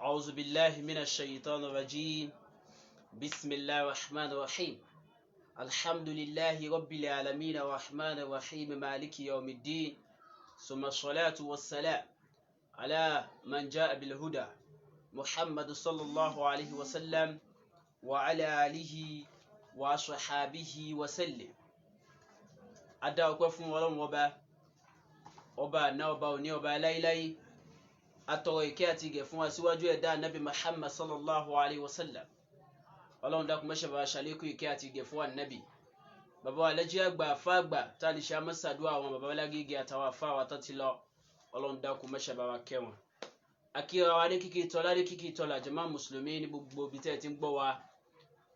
أعوذ بالله من الشيطان الرجيم. بسم الله الرحمن الرحيم. الحمد لله رب العالمين الرحمن الرحيم مالك يوم الدين، ثم الصلاة والسلام على من جاء بالهدى محمد صلى الله عليه وسلم وعلى آله وصحابه وسلم. Adá ọpẹ́ fún Ọlọ́run ọba àná, ọba òní, ọba láíláí. Atọrọ ìkẹ́ àti ìgẹ̀ fún aṣíwájú ẹ̀dá Ànábì Muhammad sallallahu alayhi wa sallam. Ọlọ́run dákun má ṣe bá wa ṣàlékún ìkẹ́ àti ìgẹ̀ fún Ànábì. Bàbá wa Alhaji àgbà àfá àgbà tá a lè ṣe amásàdúrà àwọn bàbá lágége àtàwọn àfá wa tó ti lọ. Ọlọ́run dákun má ṣe bá wa kẹ́ wọn. Akíra wa ní kíkí tọ́lá ní kíkí tọ́lá jàmá mùsùlùmí ní gbogbo ibi tẹ́ ẹ ti ń gbọ́ wa.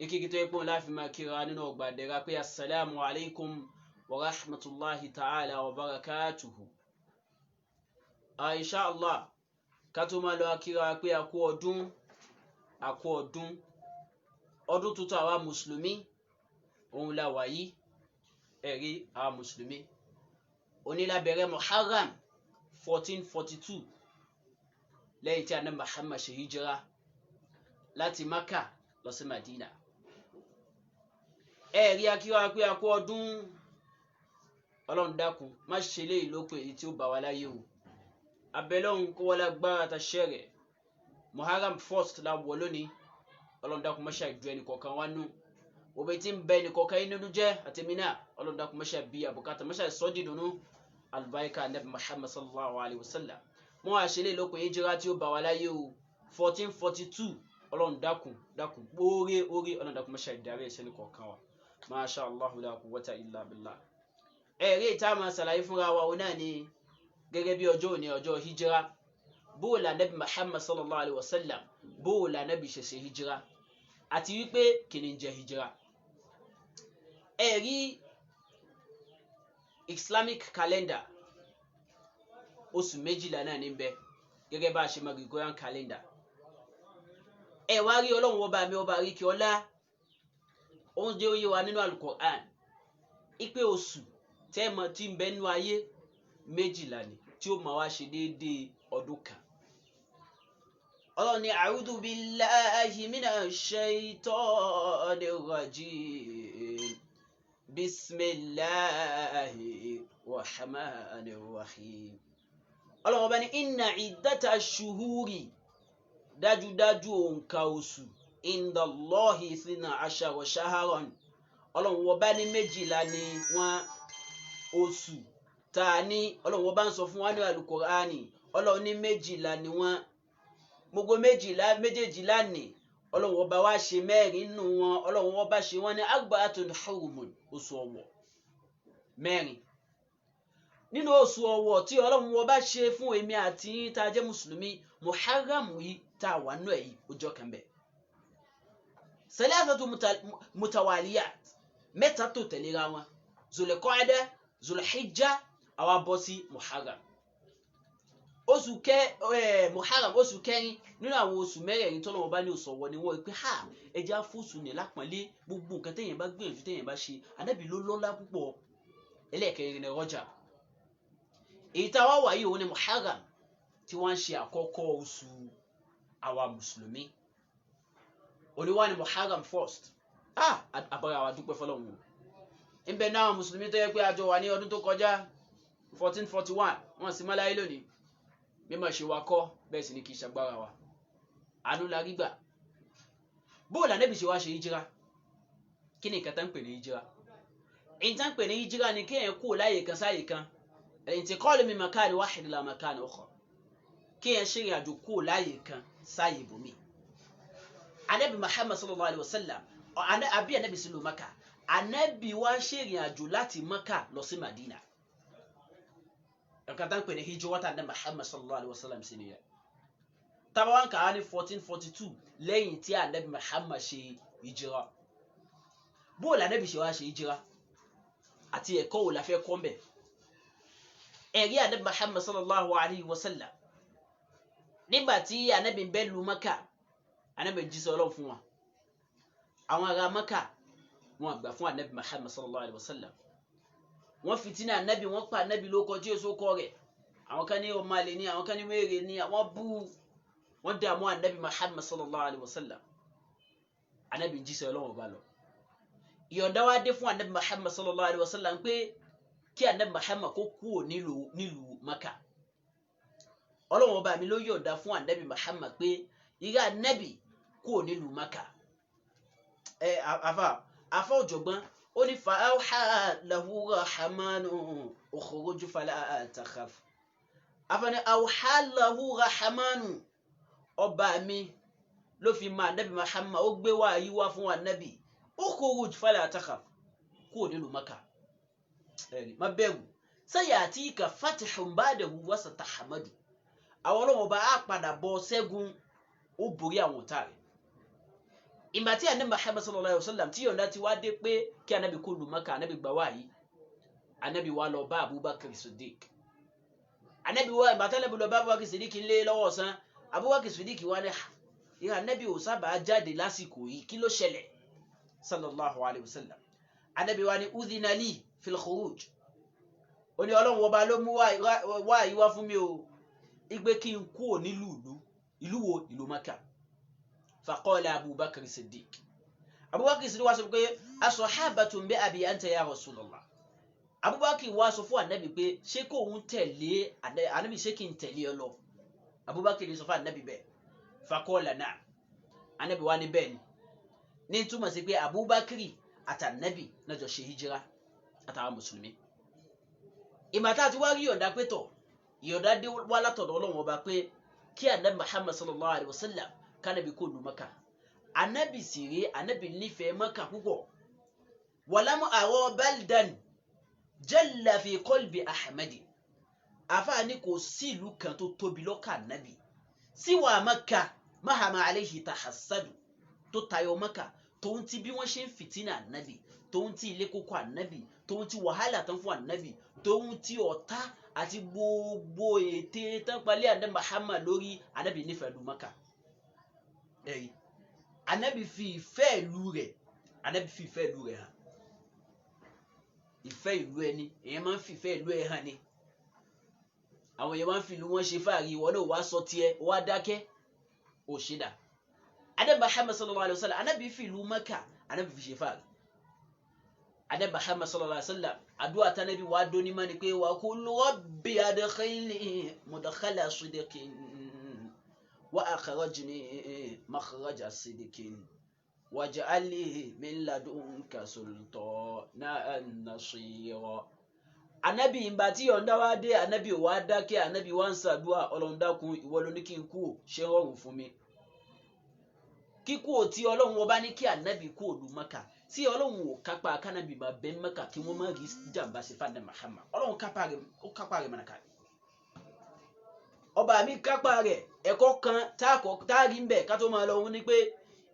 Ìkíkí tó yẹ pé wọn láfi máa kíra nínú ọgbà àdẹ̀ra pé assalamu alaikum wa rahmatullahi ta'ala wa barakatuhu. Insha Allah, ká tó máa lọ akíra pé a kú ọdún tuntun àwa mùsùlùmí. Òun la wà yìí, ẹ̀rí àwa mùsùlùmí. Òní la bẹ̀rẹ̀ Muharram 1442 lẹ́yìn tí Ànábì Muhammad ṣe hijira láti Mákà lọ sí Madina. Ẹ̀rí akíra pé a kú ọdún. Ọlọ́run dákun má ṣe léyìí lópin èyí tí ó bá wa láyé o. Abẹ́lọ́hun kó wọ́n lágbára ta ṣẹ́rẹ̀. Muharram 1st la wọ̀ lónìí. Ọlọ́run dákun má ṣe àìdú ẹnì kọ̀ọ̀kan wá nú. Òbí tí ń bẹ ẹnì kọ̀ọ̀kan yín nínú jẹ́ àtẹ̀mí náà. Ọlọ́run dákun má ṣe bí àbùkátà, má ṣe sọ́ dìdùnú. Albarika Ànábì Muhammad sallallahu alayhi wa sallam. Mo wá ṣe léyìí lópin hijira tí ó bá wa láyé o. 1442. Ọlọ́run dákun orí Ọlọ́run dákun má ṣe ìdarí ẹ̀ṣẹ̀ ní kọ̀ọ̀kan wa. Masha Allah la quwwata illa billah. Ẹ̀rí ìta máa ṣàlàyé fúnra wa òun náà ni gẹ́gẹ́ bí ọjọ́ òní, ọjọ́ hijira. Bó la Ànábì Muhammad sallallahu alayhi wa sallam, bó la Ànábì ṣe hijira, àti wípé kí ni jẹ́ hijira. Ẹ̀rí Islamic calendar oṣù méjìlá náà ní bẹ gẹ́gẹ́ bá a ṣe mọ̀ Gregorian calendar. Ẹ wá rí Ọlọ́run ọba mi, ọba àríkè ọlá, ó ń jẹ́ ó yé wa nínú Al-Qur'an ipe oṣù tẹ́ẹ̀mọ̀ tí ń bẹ nínú ayé méjìlá ni tí ó máa wá ṣe déédéé ọdún kan. Ọlọ́run ní a'udhu billahi minash shaitonir rajim. Bismillahir rahmanir rahim. Ọlọ́run bá ní inna iddata shuhuri, dájúdájú òǹkà oṣù, indallahi ithna ashara shahran. Ọlọ́run wọ́n bá ní méjìlá ni wọ́n oṣù tá a ní. Ọlọ́run wọ́n bá ń sọ fún wa ní Al-Qur'ani. Ọlọ́run ní méjìlá ni wọ́n. Gbogbo méjèèjìlá ni Ọlọ́run wọ́n bá wá ṣe mẹ́rin nínú wọn. Ọlọ́run wọ́n bá ṣe wọ́n ní arba'atun hurumun, oṣù ọ̀wọ̀ mẹ́rin. Nínú oṣù ọ̀wọ̀ tí Ọlọ́run wọ́n bá ṣe fún èmi àti yín tá a jẹ́ mùsùlùmí, Muharram yìí tá a wà nú ẹ̀ yìí ọjọ́ kan bẹ̀. Salasatu mutawaliyat, mẹ́ta tó tẹ̀léra wọn. Zulqa'dah, Zulhijjah, àwa bọ́ sí Muharram. Muharram oṣù kẹrin nínú àwọn oṣù mẹ́rẹ̀ẹ̀rin tó lọ́wọ́ bá ní oṣù ọ̀wọ̀ ni wọ́n pé ẹja fóṣù ní lápọ̀nlé. Gbogbo nǹkan téèyàn bá gbìyànjú téèyàn bá ṣe, Ànábì ló lọ́lá púpọ̀. Ẹlẹ́ẹ̀kẹrin ni Rajab. Èyí tá a wá wà yìí òun ni Muharram, tí wọ́n ń ṣe àkọ́kọ́ oṣù àwa mùsùlùmí. Olúwa ni Muharram 1st. Àbára wa dúpẹ́ fọlọ́run. Ń bẹ náà mùsùlùmí tó yẹ pé àjọ wà ní ọdún tó kọjá 1441, wọ́n sì mọ́ láyé lónìí. Mímọ̀ ṣe wa kọ́, bẹ́ẹ̀ sì ni kì í ṣagbára wa. Àánú la rí gbà. Bó la Ànábì ṣe wá ṣe hijira. Kí ni nǹkan tá ń pè ní hijira? Èyí tá ń pè ní hijira ni kéèyàn kúrò láyè kan sáyè kan. Al-intiqalu min makani wahid ila makani ukhra. Kéèyàn ṣe ìrìn àjò kúrò láyè kan sáyè ibòmíì. Ànábì Muhammad sallallahu alayhi wa sallam, àbí Ànábì sílùú Mákà. Ànábì wá ṣe ìrìn àjò láti Mákà lọ sí Madina. Nǹkan tá ń pè ní hijira tá Ànábì Muhammad sallallahu alayhi wa sallam sí nìyẹn. Tá bá wá ń kà á ní 1442 lẹ́yìn tí Ànábì Muhammad ṣe hijira. Bó la Ànábì ṣe wá ṣe hijira, àti ẹ̀kọ́ wo la fẹ́ kọ́ mbẹ̀. Ẹ̀rí Ànábì Muhammad sallallahu alayhi wa sallam, nígbà tí Ànábì ń bẹ lu Mákà, Ànábì jíṣẹ́ Ọlọ́run fún wa. Àwọn ará Mákà wọ́n gbà fún Ànábì Muhammad sallallahu alayhi wa sallam. Wọ́n fìtínà Ànábì, wọ́n pa Ànábì lóko tí ó sókọ rẹ̀. Àwọn kan ní ọmọ àlè ní, àwọn kan ní wèrè ní, àwọn bú. wọ́n dààmú anabi Muhammad sallallahu alayhi wa sallam anabi ń jíṣẹ́ Ọlọ́run ọba lọ ìyọ̀ǹda wá dé fún anabi Muhammad sallallahu alayhi wa sallam pé kí anabi Muhammad kó kúrò nílùú Maka Ọlọ́run ọba mi ló yọ̀ǹda fún anabi Muhammad pé ìrẹ́ anabi kúrò nílùú Maka afa ọ̀jọ̀gbọ́n ó ní fa awha lahu rahmanu ukhruj fala takhaf afani awha lahu rahmanu ọba mi ló fi ma anabi Muhammad ó gbé wá yí wá fún anabi ukhruj fala takhaf kúrò nílùú Maka má bẹ̀rù sayatika fathun ba'dahu wa satahmadu àwọn Ọlọ́run ọba á padà bọ́ ṣẹ́gun ó borí àwọn ọ̀tá rẹ̀ ìgbà tí anabi Muhammad sallallahu alayhi wa sallam tí yọ̀ǹda ti wá dé pé kí anabi kó lu Maka anabi gbà wá yìí anabi wá lọ bá Abubakar Siddiq anabi wá ìgbà tí anabi lọ bá Abubakar Siddiq lé lọ́wọ́ ọ̀sán Abubakar Siddiq wá ní ìhà anabi ò sábà jáde lásìkò yìí kí ló ṣẹlẹ̀ sallallahu alayhi wa sallam anabi wá ní udhina li fil khuruj ó ní Ọlọ́run ọba ló mú wá yìí wá fún mi o igbe kí n kúrò nílùú ìlú wo ìlú Maka فقال أبو بكر الصديق أبو بكر الصديق wá sọ pé أصحابة بأبي أنت يا رسول الله Abu Bakr wá sọ fún Ànábì pé ṣé kó òun tẹ̀lé Ànábì ṣé kí n tẹ̀lé ọ lọ Abu Bakr sọ fún Ànábì bẹ́ẹ̀ فقال نعم Ànábì wá ní bẹ́ẹ̀ ni ní túmọ̀ sí pé Abu Bakr àti Ànábì náà jọ ṣe hijira àtàwọn mùsùlùmí ìmọ̀ tá a ti wá rí yọ̀ǹda pé tọ̀ yọ̀ǹda dé wá látọ̀dọ̀ Ọlọ́run ọba pé kí Ànábì Muhammad sallallahu alayhi wa sallam kanabi kó lu Maka anabi sire anabi nífẹ̀ẹ́ Maka púpọ̀ walamu àwọ baldan jalla fi qalbi ahmadi àfààní kò sí ìlú kan tó tóbi lọ́kàn anabi síwá Maka mahama alayhi tahassadu tó tayọ Maka tóun ti bí wọ́n ṣe ń fìtínà anabi tóun ti ilé kókó anabi tóun ti wàhálà tán fún anabi tóun ti ọ̀tá àti gbogbo ète tán palẹ̀ anabi Muhammad lórí anabi nífẹ̀ẹ́ lu Maka Ànábì fi ìfẹ́ ìlú rẹ̀ Ànábì fi ìfẹ́ ìlú rẹ̀ hàn ìfẹ́ ìlú ẹni èyàn máa ń fi ìfẹ́ ìlú ẹ̀ hàn ni àwọn èyàn máa ń fi ìlú wọn ṣe fàárí ìwọ náà wá sọ tiẹ̀ wá dákẹ́ ò ṣe dà Ànábì Muhammad sallallahu alayhi wa sallam Ànábì fi ìlú Mẹ́kà Ànábì fi ṣe fàárí Ànábì Muhammad sallallahu alayhi wa sallam àdúrà tánàbí wàá dóní mọ́ ni pé wa qul rabbi adkhilni mudkhala sidqin وأخرجني مخرج صدق واجعل لي من لدنك سلطانا نصيرا Ànábì ìgbà tí yọ̀ǹda wá dé Ànábì wá dákẹ́ Ànábì wá ń ṣàdúà Ọlọ́run dákun ìwọ ló ní kí n kú ṣe rọrùn fún mi kíkú tí Ọlọ́run ọba ní kí Ànábì kú òlu Maka tí Ọlọ́run ò kápá kánábì bá bẹ́ Maka kí wọ́n má rí jàǹbá sí fàdé Muhammad Ọlọ́run kápá rẹ̀ mọ̀nàkà ọba mi kápá rẹ̀ ẹ̀kọ́ kan táàrí ń bẹ̀ ká tó máa lọ wọn ni pé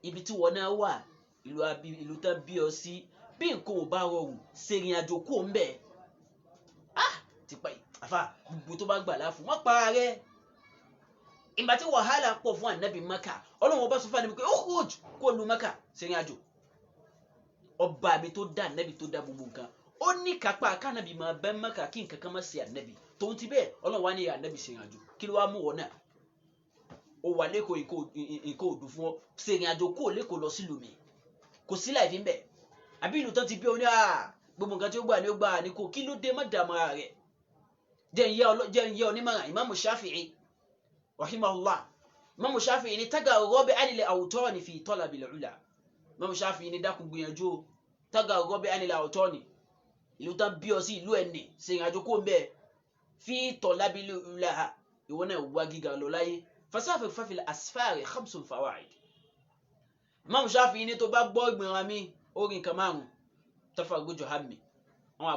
ibi tí wọ́n náà wà ìlú tán bí ọ sí bí nǹkan ò bá rọrùn ṣèrìn àjò kú ń bẹ̀ ti pa àfà gbogbo tó bá gbà láàfún wọ́n para rẹ̀ ìgbà tí wàhálà pọ̀ fún Ànábì Maka Ọlọ́run ọba sọ fún Ànábì pé ó kúrò kó lu Maka ṣèrìn àjò ọba mi tó dá Ànábì tó dá gbogbo nǹkan ó ní kápá kánábì máa bẹ́ Maka kí nǹkan kan má ṣe Ànábì tóun ti bẹ́ẹ̀ Ọlọ́run wá ní Ànábì ṣèrìn àjò kí ló wá mú wọn náà ó wà lẹ́kọ̀ọ́ nǹkan òdù fún ọ ṣèrìn àjò kó lẹ́kọ̀ọ́ lọ sílùú mi kò sí láì fi ń bẹ̀ àbí ìlú tán ti bí ọ ní gbogbo nǹkan tí ó gbà ní ó gbà ní kò kí ló dé má dààmú ara rẹ̀ jẹ́ ń yẹ onímọ̀ràn Imam Shafi'i rahimahullah Imam Shafi'i ní tagarrub anil awtani fi talabil ula Imam Shafi'i ní dákun gbìyànjú tagarrub anil awtani ìlú tán bí ọ sí ìlú ẹni ṣèrìn àjò kó ń bẹ̀ fi talabil ula ìwọ náà wá gíga lọ láyé فسافر ففي الأسفار 5 فوائد Imam Shafi'i ní tó bá gbọ́ ìgbìmọ̀ mi orin kan márùn tafarruju hammi àwọn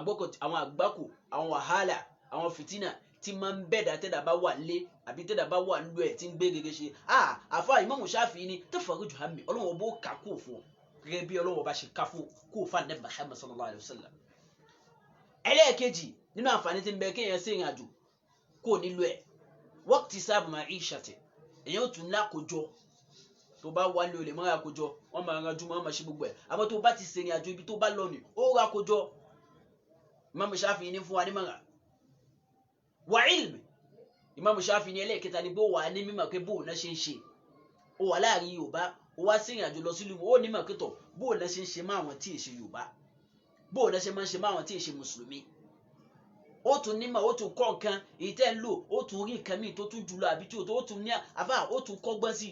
àgbákò àwọn wàhálà àwọn fìtínà tí máa ń bẹ̀dà tẹ́dà bá wà lé àbí tẹ́dà bá wà lú ẹ̀ tí ń gbé gẹ́gẹ́ ṣe àfáà Imam Shafi'i ní tafarruju hammi Ọlọ́run bó kà kó fún gẹ́gẹ́ bí Ọlọ́run bá ṣe ká fún kó fún Ànábì Muhammad sallallahu alayhi wa sallam ẹlẹ́ẹ̀kejì nínú àǹfààní tí ń bẹ kéèyàn sí ìrìn àjò kó nílò ẹ̀ waqtisab ma'ishati èyàn tún lákòjọ tó bá wà ní olè mọ́ra kòjọ wọ́n máa ranjú wọ́n máa ṣe gbogbo ẹ̀ àmọ́ tó bá ti ṣèrìn àjò ibi tó bá lọ ní ó ra kòjọ Imam Shafi'i ní fún wa ní mọ́ra wa ilmi Imam Shafi ní ẹlẹ́ẹ̀kẹta ni bó wà ní mímọ̀ pé bó náà ṣe ń ṣe ó wà láàrin Yorùbá ó wá sí ìrìnàjò lọ sílùú ó ní mọ̀ pé tọ̀ bó náà ṣe ń ṣe máwọn tí ì ṣe Yorùbá bó náà ṣe máa ń ṣe máwọn tí ì ṣe mùsùlùmí ó tún nímọ̀ ó tún kọ́ nǹkan èyí tẹ́ ń lò ó tún rí nǹkan míì tó tún jùlọ àbí tí ó tún ní àfà ó tún kọ́gbọ́n sí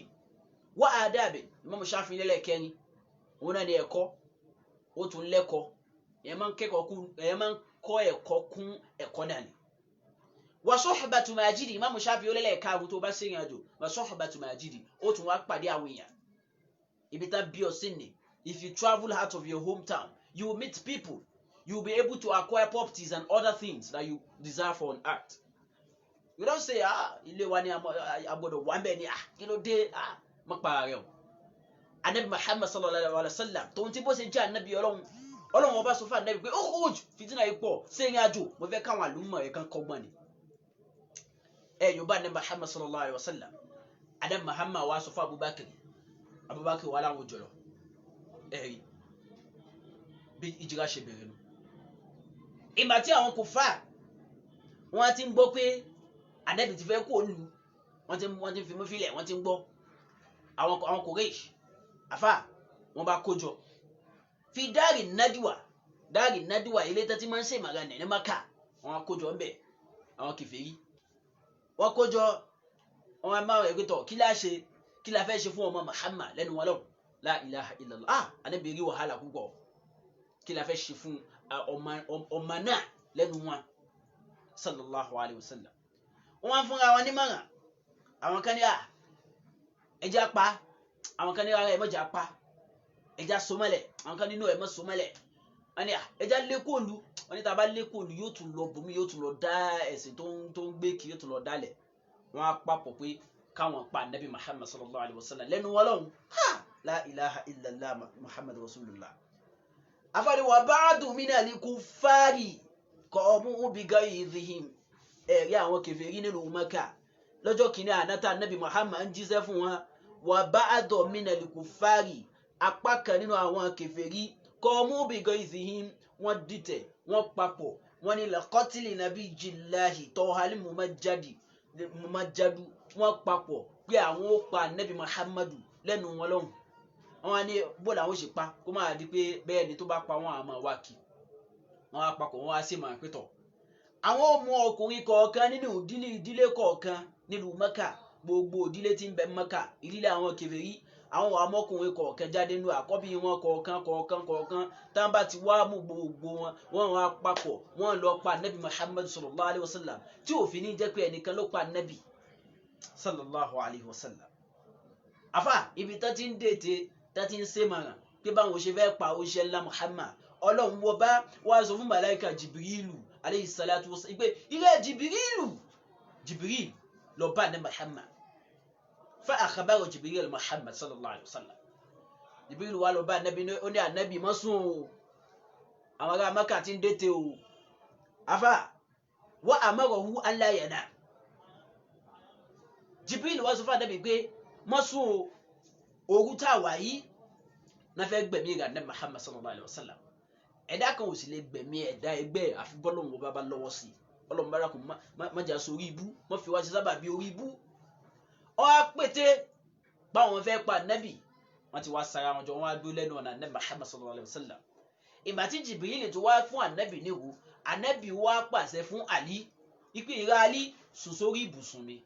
wá àdáàbẹ̀ Imam Shafi ní ẹlẹ́ẹ̀kẹrin òun náà ní ẹ̀kọ́ ó tún lẹ́kọ̀ọ́ ẹ̀ máa ń kọ́ ẹ̀kọ́ kún ẹ̀kọ́ náà ni wa suhbatu majidi Imam Shafi ó lẹ́lẹ́ẹ̀karùn tó bá ṣe ìrìn àjò wa suhbatu majidi ó tún wá pàdé àwọn èèyàn ibi tá bí ọ sí ni if you travel out of your hometown you will meet people you will be able to acquire properties and other things that you desire for on earth. You don't say ilé wa ni agbọ́dọ̀ wà ńbẹ̀ ni kí ló dé má para rẹ̀ o. Anabi Muhammad sallallahu alaihi wa sallam tó ń tí bó ṣe jẹ́ anabi Ọlọ́run ọba sọ fún anabi pé ó fìtínà yìí pọ̀ ṣe ìrìn àjò mo fẹ́ káwọn àlùmọ̀ ẹ̀ kan kọ́gbọ́n ni. Yorùbá anabi Muhammad sallallahu alaihi wa sallam anabi Muhammad wa sọ fún Abubakar wà láwọn jọlọ bí ìjìrá ṣe bẹ̀rẹ̀ nù. Ìgbà tí àwọn kùfà wọ́n ti ń gbọ́ pé anabi ti fẹ́ kó lu wọ́n ti fi mú filẹ̀ wọ́n ti ń gbọ́ àwọn Quraysh àfà wọ́n bá kójọ fi dáàrí nádìwà ilé tó ti máa ń ṣe màgà ní Mákà wọ́n kójọ ń bẹ̀ àwọn kèfèrí wọ́n kójọ wọ́n máa rẹ̀ pẹ́tọ̀ kí la fẹ́ ṣe fún ọmọ Muhammad lẹ́nu wọn lọ́wọ́ la ilaha illallah anabi rí wàhálà púpọ̀ kí la fẹ́ ṣe fún ọmọ náà lẹ́nu wọn sallallahu alayhi wa sallam wọ́n fúnra wọn ní mọ̀ràn àwọn kan ní ẹja pa àwọn kan ní ara ẹ̀mọ́jà pa ẹja sọmọlẹ̀ àwọn kan nínú ẹ̀mọ́ sọmọlẹ̀ wọ́n ní ẹja lékòlù wọ́n ní tàbá lékòlù yóò tún lọ bùnmí yóò tún lọ dá ẹ̀sìn tó ń gbé kí yóò tún lọ dálẹ̀ wọ́n á papọ̀ pé káwọn pa nabi Muhammad sallallahu alayhi wa sallam lẹ́nu wọn lọ́hùn la ilaha illallah Muhammad rasulullah afáàní wa ba'du minal kuffari qamu bi ghayzihim ẹ̀rí àwọn kèfèrí nílùú Mákà lọ́jọ́ kìíní ànátà nabi Muhammad ń jíṣẹ́ fún wọn wa ba'du minal kuffari apá kan nínú àwọn kèfèrí qamu bi ghayzihim wọ́n dìtẹ̀ wọ́n papọ̀ wọ́n ní laqatli nabiyyillahi Tahal Mumajjadu wọ́n papọ̀ pé àwọn ó pa nabi Muhammadu lẹ́nu wọn lọ́hùn wọ́n ní bó làwọn ṣe pa kó máa di pé bẹ́ẹ̀ ni tó bá pa wọ́n àmọ́ wá kí wọ́n á papọ̀ wọ́n á sì máa pẹ́tọ̀ àwọn ọmọ ọkùnrin kọ̀ọ̀kan nínú ìdílé kọ̀ọ̀kan nílùú Mákà gbogbo ìdílé tí ń bẹ Mákà ìdílé àwọn kèfèrí àwọn ọmọkùnrin kọ̀ọ̀kan jáde nínú àkọ́bí wọn kọ̀ọ̀kan tá bá ti wá mú gbogbo wọn wá papọ̀ wọ́n lọ pa nabi Muhammad sallallahu alayhi wa sallam tí òfin ní jẹ́ pé ẹnìkan ló pa nabi sallallahu alayhi wa sallam afa ibi tá ti ń dètè tá ti ń ṣe mara pé báwọn ṣe fẹ́ pa oṣiṣẹ́ ńlá Muhammad Ọlọ́run wọ bá wá sọ fún màláíkà Jibrilu alayhi salatu wa sallam pé ilé Jibril lọ bá ní Muhammad fa akhbara Jibril Muhammad sallallahu alayhi wa sallam Jibril wá lọ bá nabi ó ní ànábì má sùn o àwọn ará Mákà ti ń dètè o afa wa amarahu an la yanam Jibril wá sọ fún ànábì pé má sùn o òru tá wà yìí na fẹ́ gbẹ̀mí rẹ̀ ní Muhammad sallallahu alayhi wa sallam ẹ̀dá kan ò sì lè gbẹ̀mí ẹ̀dá ẹgbẹ́ àfi bọ́lọ́hun ọba bá lọ́wọ́ sí Ọlọ́run bára kò má jà sórí ibú má fi wá sí sábà bí orí ibú ọ á pété báwọn fẹ́ pa nẹ́bì wọ́n ti wá sara wọn jọ wọ́n á dúró lẹ́nu ọ̀nà ní Muhammad sallallahu alayhi wa sallam ìgbà tí Jibril tó wá fún ànẹ́bì níwò ànẹ́bì wá pàṣẹ fún Ali ìpè ìrà Ali sùn sórí ibùsùn mi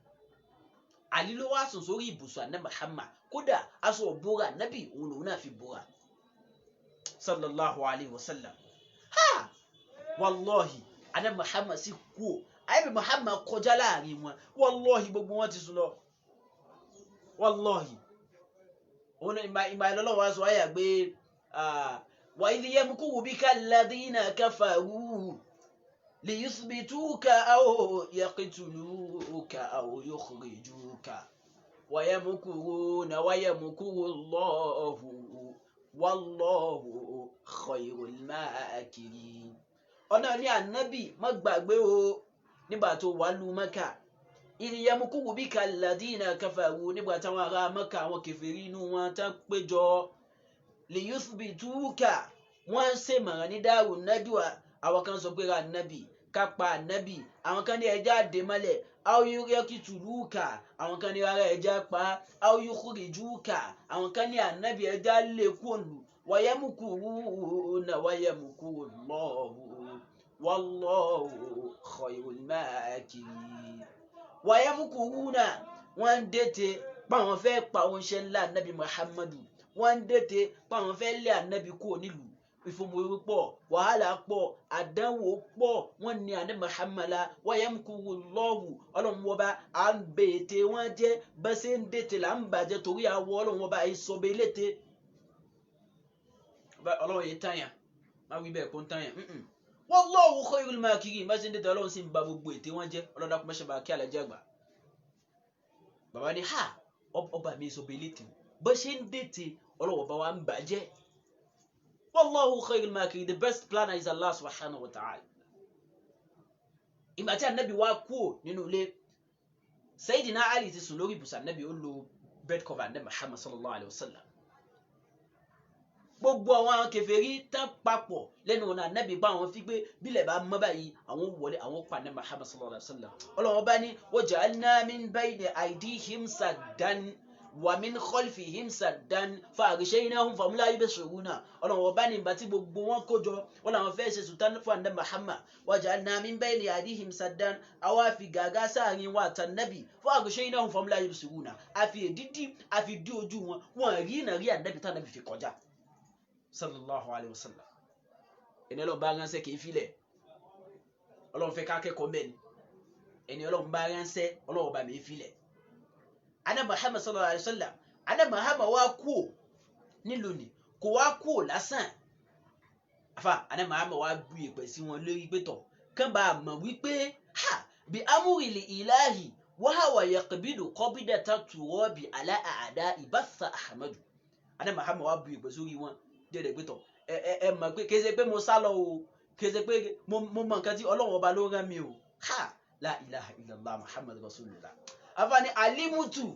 Ali ló wá sùn sórí ibùsùn ànẹ́ Muhammad kódà aṣọ òbúra nábì òun lòun náà fi búra sallallahu alayhi wa sallam wallahi ànẹ́ Muhammad sì kú o àyẹ̀bí Muhammad kọjá láàrin wọn wallahi gbogbo wọn ti sùn lọ wallahi òun ìmọ̀ ìlọ́lọ́wọ́ wá sọ ayà gbé wa idh yamkuru bika alladhina kafaru liyuthbituka aw yaqtuluka aw yukhrijuka wayamkuruna wayamkuru Allahu wallahu khayrul makirin ọ̀nà ní ànábì má gbàgbé o nígbà tó wà lú Mákà idh yamkuru bika alladhina kafaru nígbà táwọn ará Mákà àwọn kèfèrí inú wọn tán péjọ liyuthbituka wọ́n ṣe mọ̀ràn ní Darun Nadwa àwọn kan sọ pé ra nábì ká pa ànábì, àwọn kan ní ẹja dè mọ́lẹ̀, aw yaqtuluka, àwọn kan ní rárá ẹja pa, aw yukhrijuka, àwọn kan ní ànábì ẹja lè kúòlù, wa yamkuruna wa yamkuru Allahu wallahu khayrul makirin. Wa yamkuruna, wọ́n dètè páwọn fẹ́ pa oúnṣẹ́ ńlá ànábì Muhammadu, wọ́n dètè páwọn fẹ́ lé ànábì kúrò nílùú, ìfòmòrò pọ̀, wàhálà pọ̀, àdánwò pọ̀, wọ́n ní ànábì Muhammad wa yamkuru Allahu, ọlọ́run wọba à ń bèètè wọ́n jẹ́ bẹ́sẹ̀ ń dètè là ń bàjẹ́ torí àwọ̀ ọlọ́run wọba àìsọ̀bẹ̀ létè. Ọlọ́run yìí tàyàn má wí bẹ́ẹ̀ kó ń tàyàn. Wallahu khayrul makirin, bẹ́sẹ̀ ń dètè ọlọ́run sì ń ba gbogbo ètè wọ́n jẹ́. Ọlọ́run dákun mẹ́sàn bá kí àlàjẹ́ àgbà. Bàbá ní ha ọba mi sọ̀bẹ̀ létè bẹ́sẹ̀ ń dètè ọlọ́run wọba wa ń bàjẹ́. Wallahu khayrul makirin, the best planner is Allah subhanahu wa ta'ala. Ìgbà tí ànábì wá kúrò nínú ilé, Sayyidina Ali ti sùn lórí ibùsùn ànábì, ó lo bed cover ànábì Muhammad sallallahu alayhi wa sallam. Gbogbo àwọn kèfèrí tán papọ̀ lẹ́nu ọ̀nà ànábì bá àwọn fi gbé bílẹ̀ bá mọ́ báyìí àwọn wọlé àwọn pa ànábì Muhammad sallallahu alayhi wa sallam. Ọlọ́run bá ní waja'alna min bayni aydihim saddan wa min khalfihim saddan fa'aghshaynahum fahum la yubsiruna. Ọlọ́run ọba ní ìgbà tí gbogbo wọn kójọ wọn làwọn fẹ́ ṣe sultan fún ànábì Muhammad, waja'alna min bayni aydihim saddan, àwa fi gàgá sáàrin wa àtànábì fa'aghshaynahum fahum la yubsiruna, àfi èdídí àfi dí ojú wọn, wọn rí iná rí ànábì tànábì fi kọjá sallallahu alayhi wa sallam. ẹni Ọlọ́run bá ránṣẹ́ kì í filẹ̀, Ọlọ́run fẹ́ ká kẹ́kọ̀ọ́ mẹ́ni, ẹni Ọlọ́run bá ránṣẹ́ Ọlọ́run bá mi filẹ̀. Ànábì Muhammad sallallahu alayhi wa sallam, ànábì Muhammad wá kú nílùú ni, kò wá kú lásán. Àfà ànábì Muhammad wá bu ìpè sí wọn lórí pé tọ̀ kán bá mọ̀ wípé ha bí amúrìlì ìláhì wáhàwà yaqbidu qabidata turabi ala a'da'i batha Ahmadu. Ànábì Muhammad wá bu ìpè sórí wọn dédé pé tọ̀ ẹ mọ̀ pé kése pé mo sá lọ o, kése pé mo mọ̀ nǹkan tí Ọlọ́run ọba ló rán mi o. Ha la ilaha illallah Muhammad rasulullah. Afani alimutu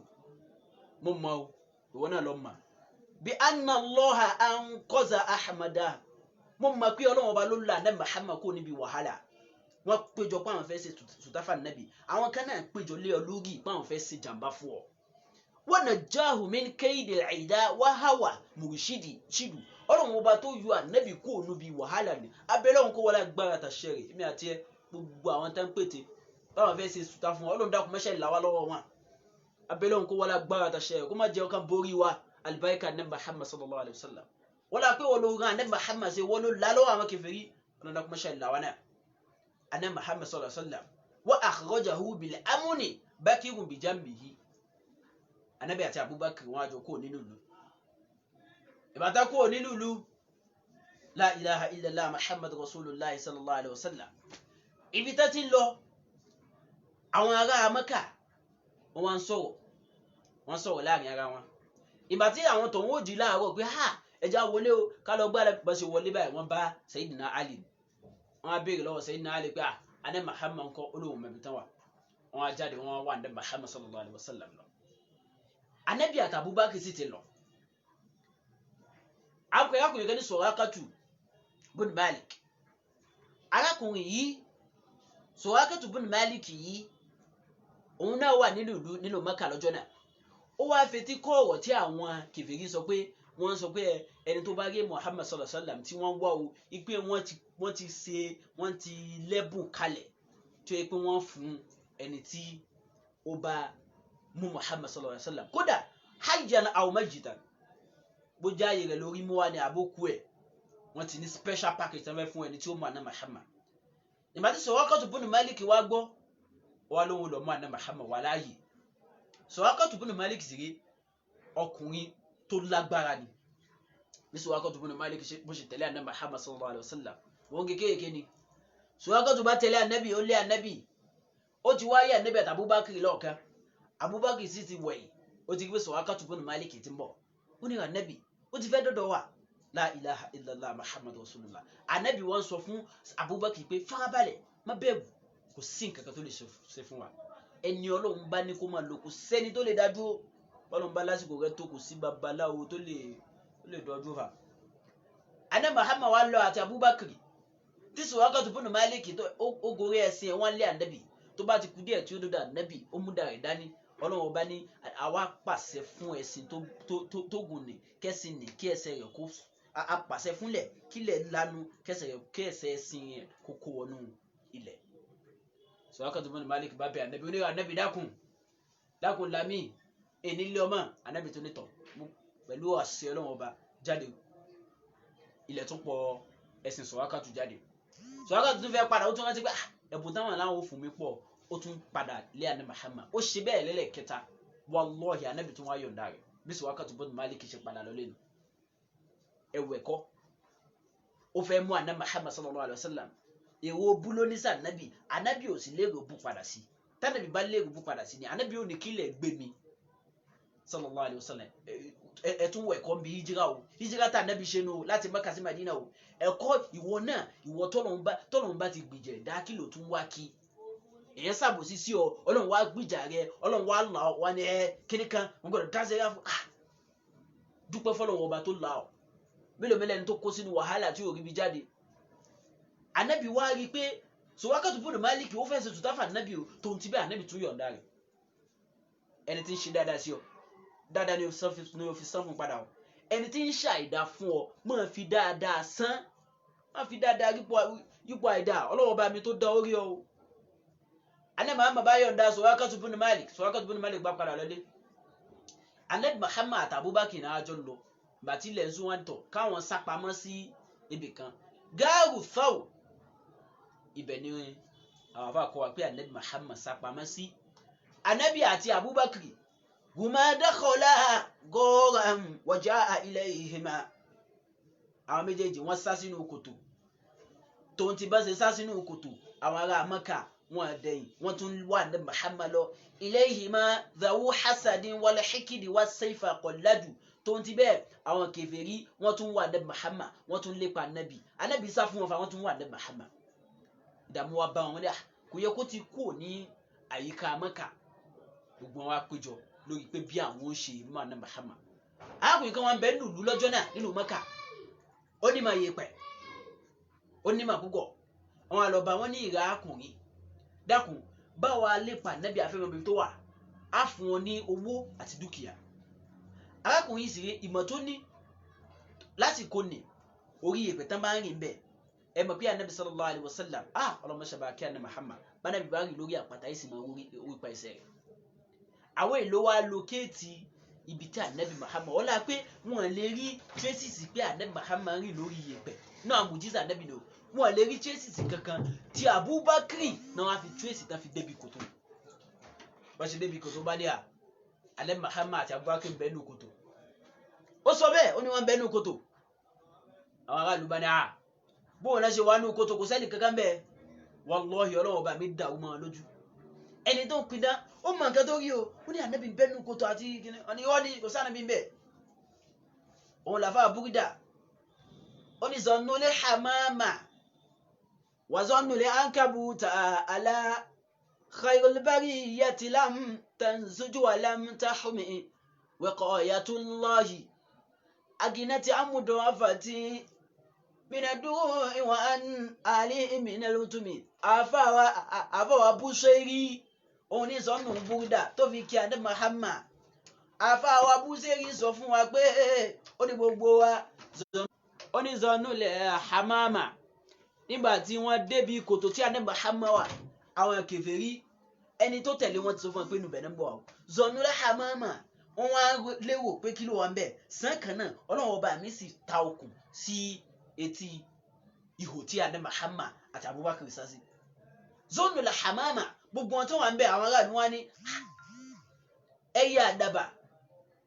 mo mọ̀ o, ìwọ náà lọ mọ̀ bí anna Allaha anqaza Ahmada, mo mọ̀ pé Ọlọ́run ọba ló là ànábì Muhammad kó níbi wàhálà. Wọ́n péjọ pé àwọn fẹ́ ṣe sùtáfà nàbì, àwọn kan náà péjọ lé ọ lórí pé àwọn fẹ́ ṣe jàmbá fún ọ. Wa najjahu min kaydil aida wa hawa murshidi chidu. Ọlọ́run ọba tó yọ ànábì kó níbi wàhálà ni abẹ́lẹ́ òun kó wọlé agbára tàṣẹ́rẹ̀ èmi àti ẹ gbogbo àwọn tán pété báwọn fẹ́ ṣe sùtá fún Ọlọ́run dákun mẹ́ṣẹ́ ìlàwà lọ́wọ́ wọn. Abẹ́lẹ́ òun kó wọlé agbára tàṣẹ́rẹ̀ kó má jẹ́ ọkàn borí wa alibarika ànábì Muhammad sallallahu alayhi wa sallam. Wọ́n lá pé wọ́n ló rán ànábì Muhammad ṣe wọ́n ló lálọ́ àwọn kèfèrí, Ọlọ́run dákun mẹ́ṣẹ́ ìlàwà náà. Ànábì Muhammad sallallahu alayhi wa sallam wa akhrajahu bil amni Bakirun bi jambihi. Ànábì àti Abubakar wọn àjọ kó nínú ìlú. Ìbátá kó nínú ìlú, la ilaha illallah Muhammad rasulullah sallallahu alayhi wa sallam. Ibi tá ti lọ àwọn ará Mẹ́kà wọ́n sọ̀rọ̀ láàrin ara wọn. Ìgbà tí àwọn tó wọ́n jí láàárọ̀ pé ha ẹja wọlé o ká lọ gbá bá ṣe wọlé báyìí wọ́n bá Sayyidina Ali. Wọ́n á béèrè lọ́wọ́ Sayyidina Ali pé ànábì Muhammad ńkọ́ olóhùn mẹ́bí tán wà. Wọ́n á jáde wọ́n wá ànábì Muhammad sallallahu alayhi wa sallam lọ. Ànábì àti Abubakar sì ti lọ. Arákùnrin kan ní Surakatu bin Malik. Arákùnrin yìí Surakatu bin Malik yìí òun náà wà nínú Mẹ́kà lọ́jọ́ náà. Ó wá fetí kọ́ ọ̀rọ̀ tí àwọn kèfèrí sọ pé wọ́n sọ pé ẹni tó bá rí Muhammad sallallahu alaihi wasallam tí wọ́n wá o ipe wọ́n ti lẹ́bùn kalẹ̀ tó yẹ pé wọ́n fún ẹni tí ó bá mú Muhammad sallallahu alaihi wasallam kódà hayyan aw majitan bó jáyé rẹ̀ lórí mú wa ní àbókù ẹ̀ wọ́n ti ní special package tán fẹ́ fún ẹni tí ó mú àná Muhammad. Ìgbà tí Surakatu bin Malik wá gbọ́ wá lóhun lọ mú àná Muhammad wà láàyè. Surakatu bin Malik sì rí ọkùnrin tó lágbára ni. Bí Surakatu bin Malik bó ṣe tẹ̀lé àná Muhammad sallallahu alaihi wasallam wọ́n kékeré ni. Surakatu bá tẹ̀lé ànábì ó lé ànábì ó ti wáyé ànábì àti Abubakar lọ́ọ̀kan. Abubakar sì ti wẹ̀yìn ó ti gbé Surakatu bin Malik tí ń bọ̀. Ó ní ànábì ó ti fẹ́ dọ́dọ̀ wà. La ilaha illallah Muhammad rasulullah. Ànábì wọ́n sọ fún Abubakar pé farabalẹ̀ má bẹ̀rù kò sí nǹkan kan tó lè ṣe fún wa. Ẹni Ọlọ́run bá ní kó máa lọ kò sẹ́ni tó lè dájú. Ọlọ́run bá lásìkò rẹ̀ tó kò sí babaláwo tó lè dọ́jú fa. Ànábì Muhammad wá lọ àti Abubakar tí Surakatu bun Malik tó ó gorí ẹṣin wọ́n lé ànábì tó bá ti kú díẹ̀ tí ó dọ́dọ̀ ànábì ó mú dàrẹ̀ dání Ọlọ́run ọba ní àwa pàṣẹ fún ẹṣin tó gùn ní kẹ́sìn ní kí ẹsẹ̀ rẹ̀ kó a pàṣẹ fúnlẹ̀ kílẹ̀ lanu kẹsẹ̀ ẹṣin yẹn kó kó wọnú ilẹ̀. Surakatu bun Malik bá bẹ ànábì oníwà ànábì dákun lami ènìlẹ̀ ọmọ ànábì tó nítọ̀ pẹ̀lú àṣẹ Ọlọ́run ọba jáde ilẹ̀ tún pọ̀ ẹṣin Surakatu jáde. Surakatu tún fẹ́ padà ó tún rántí pé ẹ̀bùn táwọn aláwọ̀ fún mi pọ̀ ó tún padà lé ànábì Muhammad ó ṣe bẹ́ẹ̀ lẹ́lẹ́kẹta wallahi ànábì tún wá yọ̀ǹda rẹ̀ bí Surakatu bun Malik ṣe padà lọ lẹ́nu ẹ̀wù ẹ̀kọ́ ó fẹ́ mú ànábì Muhammad sallallahu alayhi wa sallam èrò búlónísà ànábì ò sì lérò bú padà sí tánàbì bá lérò bú padà sí ni ànábì ò ní kílẹ̀ gbé mi sallallahu alayhi wa sallam ẹ̀tún wọ ẹ̀kọ́ bí hijira tá ànábì ṣe nù láti Mákà sí Madina o ẹ̀kọ́ ìwọ náà ìwọ tọ́lọ́run bá ti gbìjẹ̀ dá kí ló tún wá kí èyàn ṣàbòsí sí ọ Ọlọ́run wá gbìjà rẹ Ọlọ́run wá là ọ wá ní kíní kan wọn gbọ́dọ̀ dá sẹ́yà fún dúpẹ́ fọ́lọ́run ọba tó là ọ mélòó ẹni tó kó sínú wàhálà tí ò rí bí jáde. Ànábì wá rí pé Surakatu bun Malik ó fẹ́ ṣe tùtáfà ànábì o tó ń ti bẹ́ẹ̀ ànábì tún yọ̀ǹda rẹ̀ ẹni tí ń ṣe dáadáa sí ọ dáadáa ni o fi san fún padà o ẹni tí ń ṣàìdá fún ọ máa fi dáadáa san máa fi dáadáa yípo àìdá Ọlọ́run bá mi tó dá orí ọ o. Ànábì Muhammad bá yọ̀ǹda Surakatu bun Malik bá padà lọlé Ànábì Muhammad àti Abubakar náà jọ lọ bàtí ilẹ̀ ń sún wọn tọ̀ káwọn sápamọ́ sí ibì kan gáàrù Thawr ibẹ̀ ni àwọn afá kọ́ wa pé Ànábì Muhammad sápamọ́ sí Ànábì àti Abubakar huma dakhala gharan wa jaa ilayhima àwọn méjèèjì wọ́n sá sínú kòtò tó ń ti bá ṣe sá sínú kòtò àwọn ará Mákà wọn dẹ̀yìn wọ́n tún wà Ànábì Muhammad lọ ilayhima dhawu hasadin wal hikdi was sayfa qalladu tó ń ti bẹ́ẹ̀ àwọn kèfèrí wọ́n tún wà Ànábì Muhammad wọ́n tún lépa ànábì sá fún wọn fa wọ́n tún wà Ànábì Muhammad ìdààmú wa bá wọn dà kò yẹ kó ti kú ní àyíká Mákà gbogbo wọn wá péjọ lórí pé bí àwọn ó ṣe mú Ànábì Muhammad arákùnrin kan wọn bẹ lùlú lọ́jọ́ náà nínú Mákà ó ní máa yẹpẹ̀ ó ní máa púpọ̀ àwọn àlọ́ba wọn ní ìrà arákùnrin dákun báwa lépa ànábì afẹ́mọ́bìnrin tó wà á fún wọn ní owó àti dúkìá. Arákùnrin yìí sì rí ìmọ̀ tó ní lásìkò ní orí ìpè tán bá ń rìn bẹ́ẹ̀ ẹ mọ̀ pé Ànábì sallallahu alaihi wasallam ọlọ́mọ ṣàbà kí Ànábì Muhammad bánábì bá rìn lórí àpáta yìí sì máa orí pa ẹsẹ̀ rẹ̀. Àwọn èlò wa lókèétì ibi tí Ànábì Muhammad ọlá pé wọn lè rí traces pé Ànábì Muhammad rìn lórí ìpè náà mùjísà Ànábì lò wọn lè rí traces kankan tí Abubakar náà wá fi traces tá fi débi kòtò bá ṣe débi kòtò bá dé Ànábì Muhammad àti Abubakar bẹ́ẹ̀ nù kòtò ó sọ bẹ́ẹ̀ ó ní wọ́n bẹ́ẹ̀ nù kòtò àwọn aráàlú bá ní bóun náà ṣe wà nù kòtò kò sẹ́ni kankan bẹ́ẹ̀ wallahi Ọlọ́run bá mi dà ó mọ́ lójú ẹni tó ń pidán ó mọ nǹkan tó rí o ó ní Ànábì bẹ́ẹ̀ nù kòtò àti ọ̀nì wọ́n ní kò sáà níbi bẹ́ẹ̀ òun làfà Búrídà ó ní zannul hamama wa zannul ankabuta ala khayrul bariyati lam tanzuju wa lam tahmi wiqayatullahi aginati amudu afati minadu wa an ali minalutumi afawa Busayri oni sonu Búrídà tó fi kí Ànábì Muhammad afawa Busayri sọ fún wa pé ó ní gbogbo wa oni zannul hamama nígbà tí wọ́n débi kòtò tí Ànábì Muhammad wà àwọn kèfèrí ẹni tó tẹ̀lé wọn ti sọ fún pé nù bẹ̀rẹ̀ ń bọ̀ zannul hamama wọ́n wá léwò pé kí ló wà ń bẹ̀ sàn kan náà Ọlọ́run ọba mi sì ta okùn sí etí ihò tí Ànábì Muhammad àti Abubakar sá sí zannul hamama gbogbo wọn tó wà ń bẹ̀ àwọn aráàlú wọn ní ẹyẹ àdàbà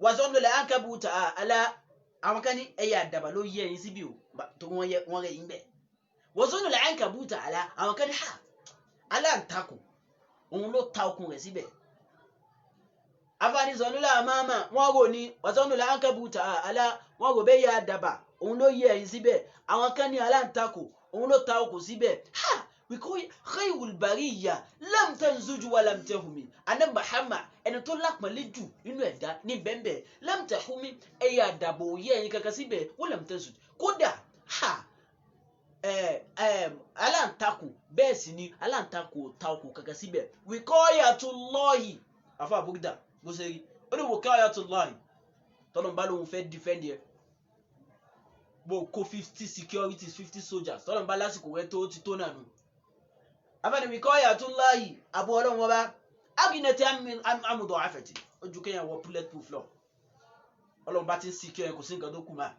wà zannul ankabuta ala àwọn kan ní ẹyẹ àdàbà ló yẹ ẹyin síbi o tó wọ́n rẹ̀ yín bẹ̀ wà zannul ankabuta ala àwọn kan ní aláǹtakùn òun ló ta okùn rẹ̀ síbẹ̀ afani zannul hamama wọ́n rò ní wà zannul ankabuta ala wọ́n rò bẹ́ẹ̀ yẹ àdàbà òun ló yẹ ẹyin síbẹ̀ àwọn kan ní aláǹtakùn òun ló ta okùn síbẹ̀ wíkọ́ khayrul bariyya lam tanzuju wa lam tahumi Ànábì Muhammad ẹni tó lápọ̀nlé jù nínú ẹ̀dá ní bẹ́ẹ̀bẹ́ẹ̀ lam tahumi ẹ̀yà àdàbò yẹ ẹ̀yìn kankan síbẹ̀ wọ́n lam tanzuju kódà aláǹtakùn bẹ́ẹ̀ sì ni aláǹtakùn ta ọkùn kankan síbẹ̀ wiqayatullahi àfa àbúgbà bó ṣe rí ó ní wiqayatullahi tọ́lọ́n bá lóun fẹ́ defend yẹ bó kó 50 securities 50 soldiers tọ́lọ́n bá lásìkò rẹ tó ti tó nànú afẹ́ni wiqayatullahi àbú ọlọ́run wọn bá aginẹtẹ amúdọ̀ àfẹ̀tì ojú kéèyàn wọ bulletproof lọ ọlọ́run bá ti ń secure yẹn kò sí nǹkan tó kù máa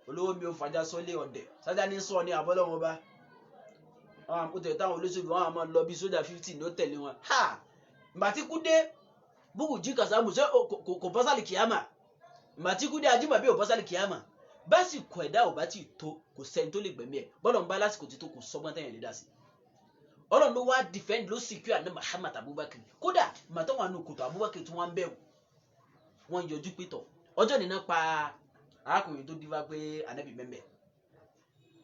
olówó mi ò fàjà sọlé ọ̀dẹ̀ sájà ní sọ ní àbọ́lọ́wọ́ bá àwọn àpótẹ̀ táwọn olóṣèlú wọn àmọ́ lọ bí sójà 50 ní ó tẹ̀lé wọn ha ìgbà tí kú dé Bùrújí Kàsámù ṣé kò bọ́sálì kìámà ìgbà tí kú dé Ajímọ̀bí ò bọ́sálì kìámà básìkò ẹ̀dá ò bá ti tó kò sẹ́ni tó lè gbẹ̀mí ẹ̀ bọ́lọ̀ ń bá lásìkò tí tó kò sọ́gbọ́n tẹ̀yìn lè dá sí ọlọ́run ló wá defend ló secure àná Muhammad Abubakar kódà màtọ́ wọn nù kòtò Abubakar tí wọ́n ń bẹ̀rù wọ́n yọjú pétọ̀ ọjọ́ nínú pa arákùnrin tó dífá pé anabi mẹ́mẹ́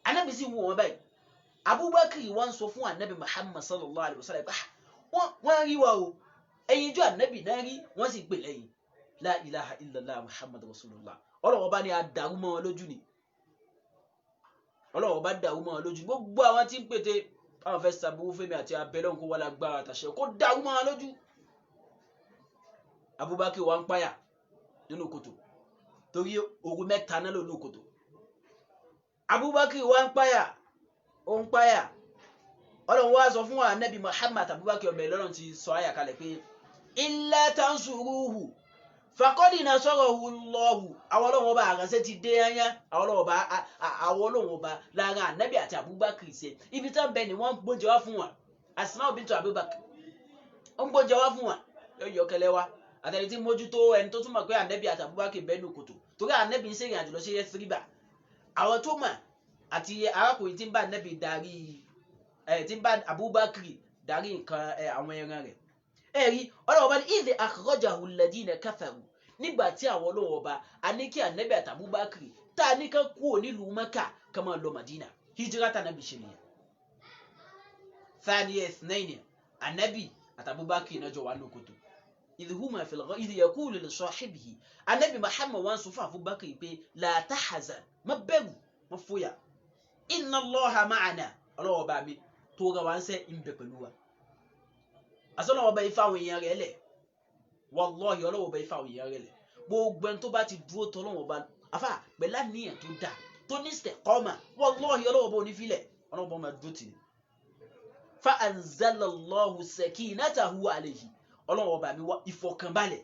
anabi sì wù wọn báyìí Abubakar wọn sọ fún anabi Muhammad sallallahu alayhi wa sallam wọn rí wa o ẹyin ijó anabi náà rí wọn sì gbè lẹ́yìn la ilaha illallah Muhammad rasulullah ọlọ́wọ́ bá ní adarú mọ́ wọn lójú ni ọlọ́wọ́ bá dàrú mọ́ wọn lójú gbogbo àwọn tí ń pété àwọn fẹ́ sàbúrú fẹ́mi àti abẹ́lẹ́ kó wà lágbára àtàṣẹ kó dàrú mọ́ wọn lójú Abubakar wa ń páyà nínú kòtò torí ogun mẹ́ta náà lónú kòtò Abubakar wa ń páyà ọlọ́run wá sọ fún wa Nabi Muhammad Abubakar ọmọ ìlọ́run ti sọ àyà kalẹ̀ pé illa tansuruhu faqad nasarahu Allahu àwọn ọlọ́run ọba àránṣẹ́ ti dé ẹyán àwọn ọlọ́run ọba lára Nabi àti Abubakar ṣe ibi tán bẹ ni wọ́n gbóúnjẹ wá fún wa Asma bintu Abubakar wọ́n gbóúnjẹ wá fún wa yóò kẹlẹ́ wa àtẹni tí mójútó ẹni tó túmọ̀ pé Ànábì àti Abubakar bẹ́ẹ̀nù kòtò torí Ànábì ń ṣèrìn àjò lọ sí Yẹ́síríbà àwọn tó mọ̀ àti arákùnrin tí ń bá Ànábì darí tí ń bá Abubakar darí nǹkan àwọn ẹran rẹ̀ ẹ̀rí ọlọ́wọ́ bá ní idh akhrajahu alladhina kafaru nígbà tí àwọn ọlọ́wọ́ bá a ní kí Ànábì àti Abubakar tá a ní ká kúrò nílùú Mẹ́kà ká máa lọ Madina hijira tá Ànábì ṣe nìyẹn thaniya ithnaini Ànábì àti Abubakar náà jọ wà ní kòtò إذ هما في الغار إذ يقول لصاحبه النبي محمد وان صفا أبو بكر لا تحزن ما بẹ̀rù ما فويا إن الله معنا الله بامي توغا وان سي إن بẹ̀pẹ̀lú wa أصلا الله باي فاwọn èèyàn rẹ̀ lẹ̀ wallahi الله باي fáwọn èèyàn rẹ̀ lẹ̀ gbogbo ẹni tó bá ti dúró tọ́lọ́wọ́ bá afá pẹ̀lá níyàn tó dá tó ní istiqama wallahi Allah bá onífilẹ̀ Allah bá máa dúró tì ní fa anzalallahu sakinatahu alayhi ọlọ́wọ́ bá mi wá ìfọ̀kànbalẹ̀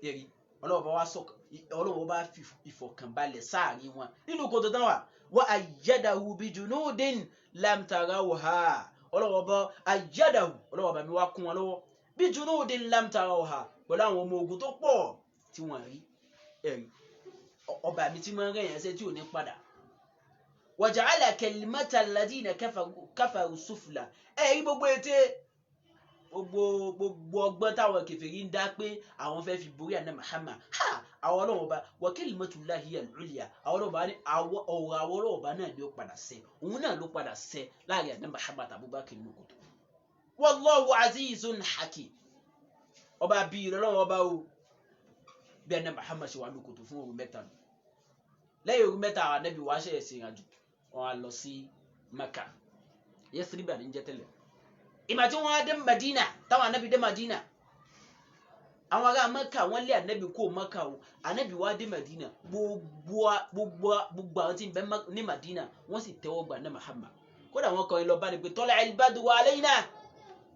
ẹ̀rí ọlọ́wọ́ bá fi ìfọ̀kànbalẹ̀ sáàrin wọn nínú kòtò tán wà wa ayyadahu bijunudin lam tarawha ọlọ́wọ́ bá ayyadahu ọlọ́wọ́ bá mi wá kún wọn lọ́wọ́ bijunudin lam tarawha pẹ̀lú àwọn ọmọ ogun tó pọ̀ tí wọ́n rí ẹ̀rí ọba mi tí máa ń rẹ̀yàn ṣe tí ò ní padà wa ja'ala kalimata alladhina kafaru sufla ẹ̀rí gbogbo ète gbogbo ọgbọ́n táwọn kèfèrí ń dá pé àwọn fẹ́ fi borí àná Muhammad àwọn ọlọ́wọ́ bá wa kalimatullahi al-ulya àwọn ọlọ́wọ́ bá ní ọ̀rọ̀ àwọn ọlọ́wọ́ bá náà ló padà ṣẹ òun náà ló padà ṣẹ láàrin àná Muhammad Abubakar ní kòtò wallahu azizun hakim ọba bí ìrọ̀lọ́wọ́ bá o bí àná Muhammad ṣe wà ní kòtò fún òru mẹ́ta nù lẹ́yìn òru mẹ́ta àwọn anábì wá ṣe ẹ̀sìn ìrìnàjò wọn á lọ sí Maka Yẹ́síríbà ní jẹ́ tẹ́lẹ̀ ìgbà tí wọ́n á dé Madina táwọn anábì dé Madina àwọn ará Maka wọ́n lé anábì kó Maka o anábì wá dé Madina gbogbo àwọn tí ń bẹ ní Madina wọ́n sì tẹ́wọ́ gbà ní Muhammad kódà wọ́n kọrin lọ bá ní pé tọ́lá al-badru alayna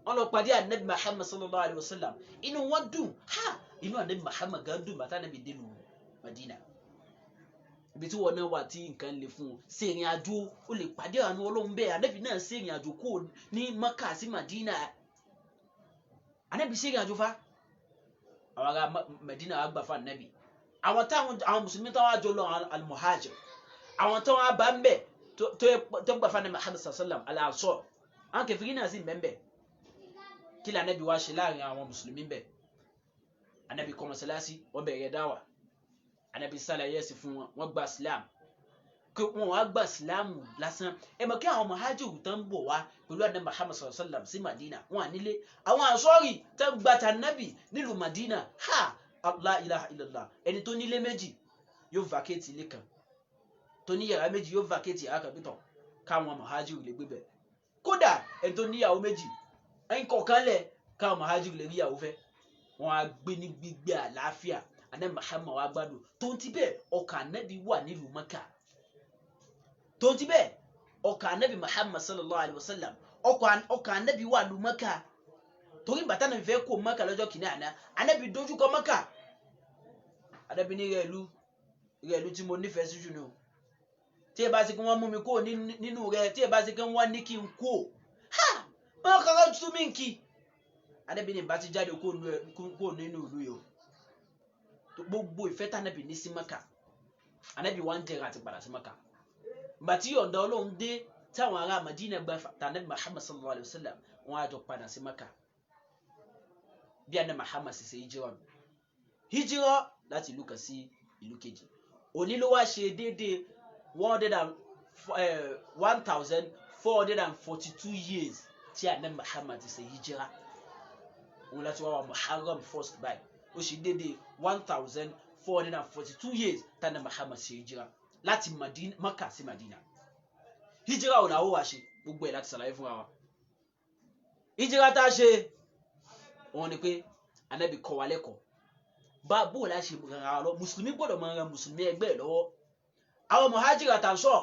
wọ́n lọ pàdé anábì Muhammad sallallahu alayhi wa sallam inú wọn dùn inú anábì Muhammad gan dùn bàtà anábì dé lu Madina ibi tí wọn náà wà tí nǹkan lè fún un ṣe ìrìn àjò ó lè pàdé àwọn Ọlọ́run bẹ́ẹ̀ anábì náà ṣe ìrìn àjò kó ní Maka sí Madina anábì ṣe ìrìn àjò fa àwọn ará Madina àgbà fún anábì àwọn mùsùlùmí táwọn àjọ lọ al-muhajir àwọn táwọn bá ń bẹ tó gbà fún anábì Muhammad sallam al-ansar àwọn kèfèrí náà sì ń bẹ kí lè anábì wá ṣe láàrin àwọn mùsùlùmí bẹ anábì kọ́ mọ́sálásí wọ́n bẹ̀rẹ̀ dáwà anábì ṣàlàyé sí fún wọn gba Islam kí wọn wá gba Islam lásán ẹ mọ̀ kí àwọn muhajiru tán bọ̀ wá pẹ̀lú anábì Muhammad sallam sí Madina wọn nílé àwọn ansori tán gbàtà nábì nílùú Madina la ilaha illallah ẹni tó nílé méjì yóò vacate ilé kan tó ní yàrá méjì yóò vacate yàrá kan pítọ̀ káwọn muhajiru lè gbé bẹ̀ kódà ẹni tó níyàwó méjì ẹni kọ̀ọ̀kan lẹ̀ káwọn muhajiru lè rí ìyàwó fẹ́ wọn á gbé ní gbígbé àlàáfíà Ànábì Muhammad wá gbádùn tó ń ti bẹ́ẹ̀ ọkàn Ànábì wà nílùú Mẹ́kà tó ń ti bẹ́ẹ̀ ọkàn Ànábì Muhammad sallallahu alayhi wa sallam ọkàn Ànábì wà nílùú Mẹ́kà torí bàtà náà fẹ́ kó Mẹ́kà lọ́jọ́ kìíní àná Ànábì dojúkọ Mẹ́kà Ànábì ní rẹ̀lú tí mo nífẹ̀ẹ́ sí jù ní o tí ẹ bá sì kí wọ́n mú mi kó nínú rẹ̀ tí ẹ bá sì kí wọ́n ní kí n kó ha wọ́n kọ́kọ́ tún mí kí Ànábì ní bá ti jáde kó nínú ìlú yìí o gbogbo ìfẹ́ tànàbì ní sí Mẹ́kà Ànábì wá ń jẹrà àti padà sí Mẹ́kà bàtí ọ̀dọ̀ Ọlọ́run dé táwọn ará Madina gba tànàbì Muhammad sallallahu alayhi wa sallam wọ́n á jọ padà sí Mẹ́kà bí Ànábì Muhammad sì ṣe hijira láti ìlú kan sí ìlú kejì òní ló wá ṣe déédéé 1442 years tí Ànábì Muhammad ṣe hijira òun láti wá wà Muharram 1st báyìí ó ṣe déédéé 1442 years tí Ànábì Muhammad ṣe hijira láti Mẹ́kà sí Madina hijira òun àwọn wá ṣe gbogbo ẹ̀ láti ṣàlàyé fún wa hijira tá a ṣe òun ni pé Ànábì kọ́ wa lẹ́kọ̀ọ́ bá bó la ṣe ràn lọ mùsùlùmí gbọ́dọ̀ máa ran mùsùlùmí ẹgbẹ́ lọ́wọ́ àwọn muhajir àtànsọ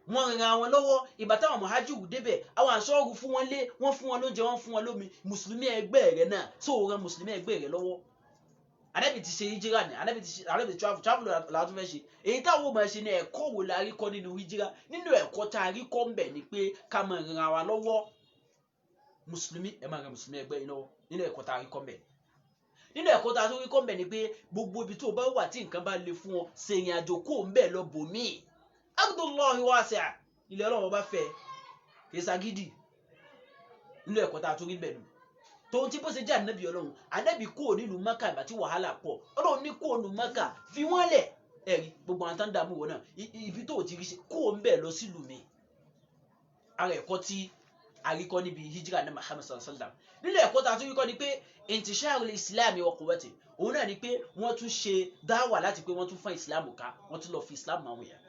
wọ́n ran àwọn lọ́wọ́ ìgbà táwọn muhajir débẹ̀ àwọn ànsọrù fún wọn lé wọ́n fún wọn lóúnjẹ wọ́n fún wọn lómi mùsùlùmí ẹgbẹ́ rẹ̀ náà tó ran mùsùlùmí ẹgbẹ́ rẹ̀ lọ́wọ́ Ànábì ti ṣe hijira ni Ànábì ti travel la tún fẹ́ ṣe èyí táwọn máa ṣe ní ẹ̀kọ́ wo la rí kọ́ nínú hijira nínú ẹ̀kọ́ tá a rí kọ́ ńbẹ̀ ni pé ká máa ran wa lọ́wọ́ mùsùlùmí ẹ máa ran mùsùlùmí ẹgbẹ́ yín lọ́wọ́ nínú ẹ̀kọ́ tá a rí kọ́ ńbẹ̀ nínú ẹ̀kọ́ tá a tún rí kọ́ ńbẹ̀ ni pé gbogbo ibi tó bá wà tí nǹkan bá le fún ọ ṣèrìn àjò kó ń bẹ̀ lọ bòmíì Abdullahi wasi'a ilẹ̀ Ọlọ́run bá fẹ́ ìsagídì nínú ẹ̀kọ́ tá a tún rí bẹ̀ nù tóun tí bó ṣe jẹ́ ànábì Ọlọ́run ànábì kúrò nínú Mẹ́kà ìgbà tí wàhálà pọ̀ Ọlọ́run ní kúrò nínú Mẹ́kà fi wọ́n lẹ̀ ẹ̀rí gbogbo àwọn tó ń dààmú wọn náà ibi tó ti rí ṣe kó ń bẹ̀ lọ sílùú mi ara ẹ̀kọ́ tí àríkọ́ níbi hijira ní Muhammad sallallahu alaihi wasallam nínú ẹ̀kọ́ tá a tún rí kọ́ ni pé intisharul islam wa quwwati òun náà ni pé wọ́n tún ṣe dáwà láti pé wọ́n tún fún islam ká wọ́n tún lọ fi islam àwọn èèyàn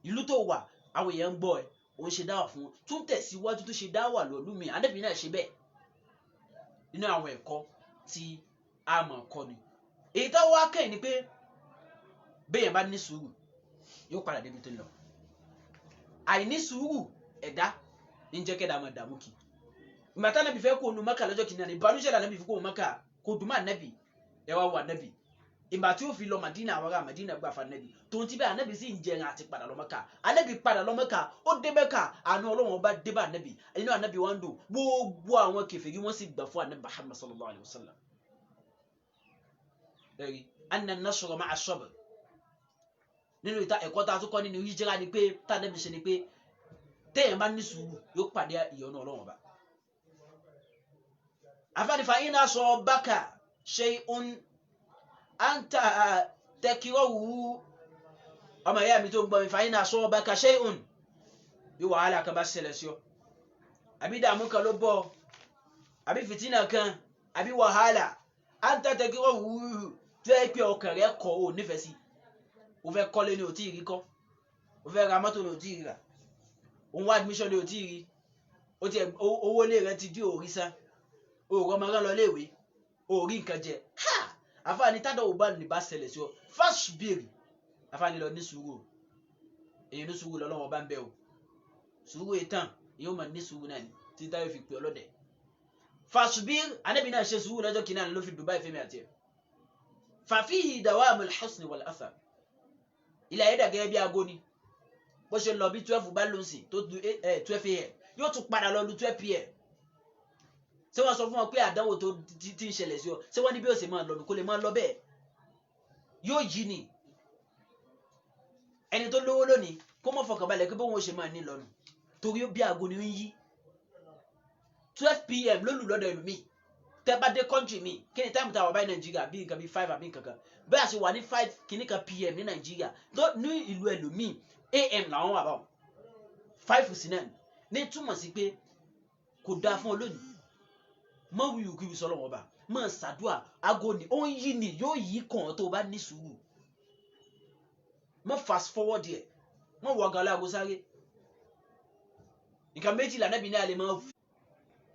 ìlú tó wà àwọn èèyàn ń gbọ́ ẹ̀ òun ṣe dáwà fún tún tẹ̀síwájú tó ṣe dáwà lọ́lú mi Ànábì náà ṣe bẹ́ẹ̀ nínú àwọn ẹ̀kọ́ tí a mọ̀ kọ́ ni èyí tó wá kẹ́yìn ni pé béèyàn bá ní sùúrù yóò padà débi tó ń lọ àìní sùúrù ẹ̀dá ní jẹ́ kẹ́dà máa dààmú kí ìgbà tá Ànábì fẹ́ kó nu Mẹ́kà lọ́jọ́ kìíní àná ìbànújẹ́ Ànábì fi kó nu Mẹ́kà kó dùn mọ́ Ànábì ẹ wá wọ Ànábì ìgbà tí ó fi lọ Madina àwọn ará Madina gbà fún Ànábì tó ń ti bẹ́ẹ̀ Ànábì sì ń jẹun àti padà lọ Mẹ́kà Ànábì padà lọ Mẹ́kà ó dé Mẹ́kà àánú Ọlọ́run ọba dé bá Ànábì inú Ànábì wọn dùn gbogbo àwọn kèfèrí wọn sì gbà fún Ànábì Muhammad sallallahu alayhi wa sallam ẹ̀rí anna an-nasra ma'a as-sabr nínú ìta ẹ̀kọ́ tá a tún kọ́ nínú hijira ni pé tá Ànábì ṣe ni pé téèyàn bá ní sùúrù yóò pàdé ìyọ́nú Ọlọ́run ọba afáàní fa in asabaka shay'un anta takirahu ọmọ ìyá mi tó ń gbọ́ mi fa in asabaka shay'un bí wàhálà kan bá ṣẹlẹ̀ sí ọ àbí dààmú kan ló bọ́ àbí fìtínà kan àbí wàhálà anta takirahu tó yẹ pé ọkàn rẹ kọ̀ ò nífẹ̀ẹ́ sí o fẹ́ kọ́lé ní o tí ì rí kọ́ o fẹ́ ra mọ́tò ní o tí ì rí rà òun wá admission ní o tí ì rí o ti owó lé rẹ ti di òrí san òòrùn ọmọ rẹ lọ léèwé òórí nǹkan jẹ ha àfààní tádọ̀ ò bá ní bá ṣẹlẹ̀ sí ọ fásbírì àfààní lọ ní sùúrù èyí ní sùúrù lọ́wọ́ bá ń bẹ o sùúrù ìtàn yóò máa ní sùúrù náà ní tí táyọ̀ fi pè ọlọ́dẹ fásbírì Ànábì náà ṣe sùúrù lọ́jọ́ kìíní àná ló fi Dubai fẹ́mi àti ẹ̀ fàfíhì dawamul husni wal athar ilẹ̀ ayé dàgẹ́ bí aago ni bó ṣe lọ bí 12 bá lóun sì tó 12 a.m. yóò tún padà lọ lu 12 p.m. ṣé wọ́n sọ fún wọn pé àdánwò tó ti ń ṣẹlẹ̀ sí ọ ṣé wọ́n ní bí ó ṣe máa lọ kó lè máa lọ bẹ́ẹ̀ yóò yí ni ẹni tó lówó lónìí kó mọ̀ fọkànbalẹ̀ pé bóun ó ṣe máa ní lọ́nu torí bí aago ni ó ń yí 12 p.m. ló lù lọ́dọ̀ ẹlòmíì tẹ́ bá dé country mi kí ni táìmù tá a wà báyìí Nàìjíríà bí nǹkan bí 5 àbí nǹkan kan bẹ́ẹ̀ àti wà ní 5 kìíní kan p.m. ní Nàìjíríà ní ìlú ẹlòmíì a.m. làwọn wà báwọn 5 sí náà ní túmọ̀ sí pé kò dáa fún ọ lónìí mọ wíwú kí wí sọ lọ́wọ́ bá mọ ṣàdúà aago ni ó ń yí ni yóò yí kàn tó bá ní sùúrù mọ fast forward yẹ mọ wọ ọgá aláàgó sáré nǹkan méjì la Ànábì ní a lè máa